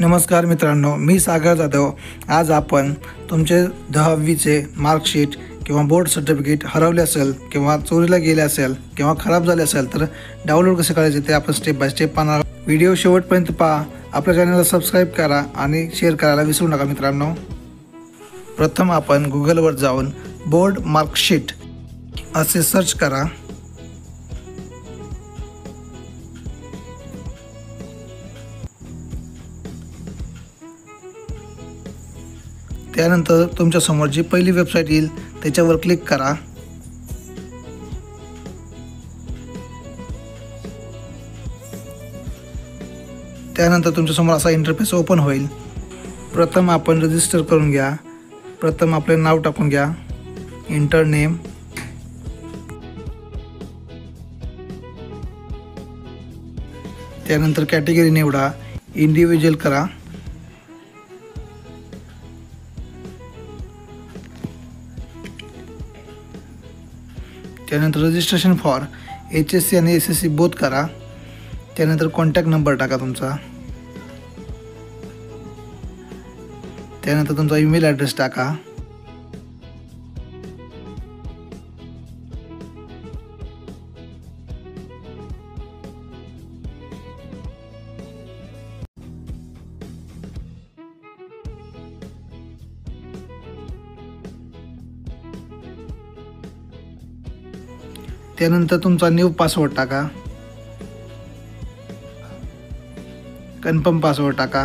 नमस्कार मित्रांनो, मी सागर जाधव। आज आपण तुमचे 10वीचे मार्कशीट किंवा बोर्ड सर्टिफिकेट हरवले असेल किंवा चोरीला गेले असेल किंवा खराब झाले असेल तर डाउनलोड कसे करायचे ते आपण स्टेप बाय स्टेप पाहणार। व्हिडिओ शेवटपर्यंत पहा, आपल्या चॅनलला सबस्क्राईब करा आणि शेअर करायला विसरू नका मित्रांनो। प्रथम आपण गुगलवर जाऊन बोर्ड मार्कशीट असे सर्च करा। त्यानंतर तुमच्या समोर जी पहिली वेबसाईट येईल त्याच्यावर क्लिक करा। त्यानंतर तुमच्या समोर असा इंटरफेस ओपन होईल। प्रथम आपण रजिस्टर करून घ्या। प्रथम आपले नाव टाकून घ्या, इंटर नेम। त्यानंतर कॅटेगरी निवडा, इंडिव्हिज्युअल करा। त्यानंतर रजिस्ट्रेशन फॉर HSC आणि SSC बोथ करा। त्यानंतर कॉन्टॅक्ट नंबर टाका तुमचा। त्यानंतर तुमचा ईमेल ॲड्रेस टाका। त्यानंतर तुमचा न्यू पासवर्ड टाका, कन्फर्म पासवर्ड टाका।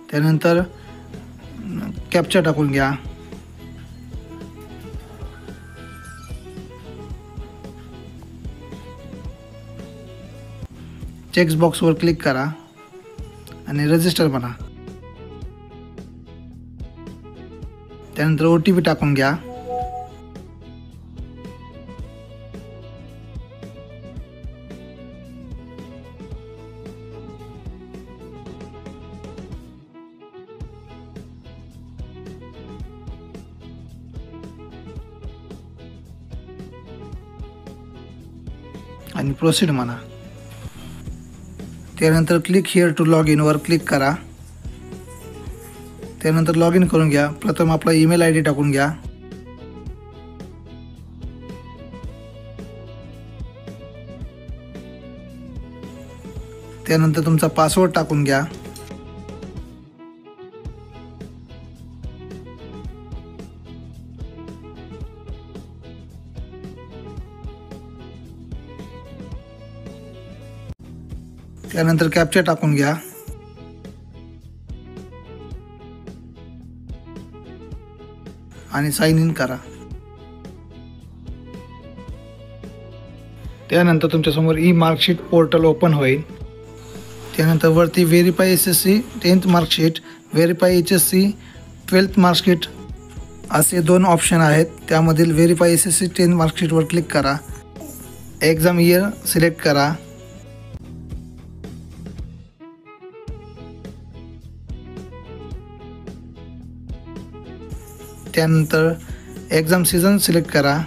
त्यानंतर कॅप्चा टाकून घ्या। चेक्स बॉक्सवर क्लिक करा आणि रजिस्टर म्हणा। त्यानंतर OTP टाकून घ्या। आणि प्रोसीड म्हणा। त्यानंतर click here to log in वर क्लिक करा। त्यानंतर लॉग इन करून घ्या। प्रथम आपला ईमेल ID टाकून घ्या। त्यानंतर तुमचा पासवर्ड टाकून घ्या। त्यानंतर कॅप्चा टाकून घ्या। आणि साइन इन करा। त्यानंतर तुमच्या समोर मार्कशीट पोर्टल ओपन होईल। त्यानंतर वरती verify SSC 10th marksheet, verify HSC 12th marksheet असे दोन ऑप्शन आहेत। त्यामधील व्हेरीफाय SSC 10th मार्कशीटवर क्लिक करा। एक्झाम इयर सिलेक्ट करा। त्यानंतर एक्झाम सीझन सिलेक्ट करा।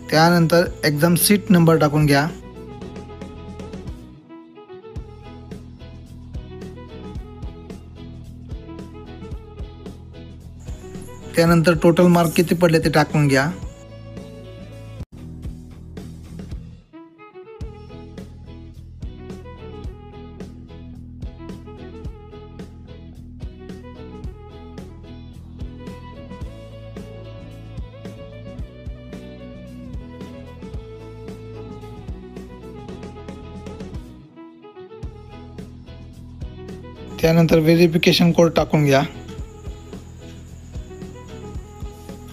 त्यानंतर एक्झाम सीट नंबर टाकून घ्या। त्यानंतर टोटल मार्क किती पडले ते टाकून घ्या। त्यानंतर व्हेरिफिकेशन कोड टाकून घ्या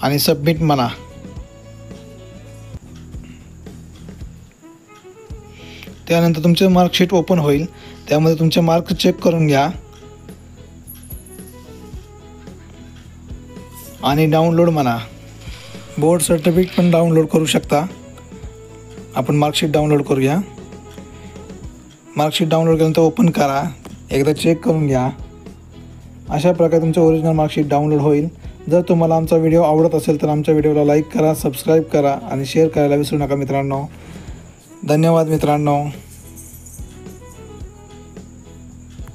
आणि सबमिट म्हणा। त्यानंतर तुमचे मार्कशीट ओपन होईल। त्यामध्ये तुमचे मार्क चेक करून घ्या आणि डाउनलोड म्हणा। बोर्ड सर्टिफिकेट पण डाउनलोड करू शकता। आपण मार्कशीट डाउनलोड करूया। मार्कशीट डाउनलोड केल्यानंतर ओपन करा, एकदा चेक करून घ्या। अशा प्रकारे तुमचं ओरिजिनल मार्कशीट डाउनलोड होईल जर तुम्हाला आमचा व्हिडिओ आवडत असेल तर आमच्या व्हिडिओला लाईक करा, सबस्क्राईब करा आणि शेअर करायला विसरू नका मित्रांनो. धन्यवाद मित्रांनो.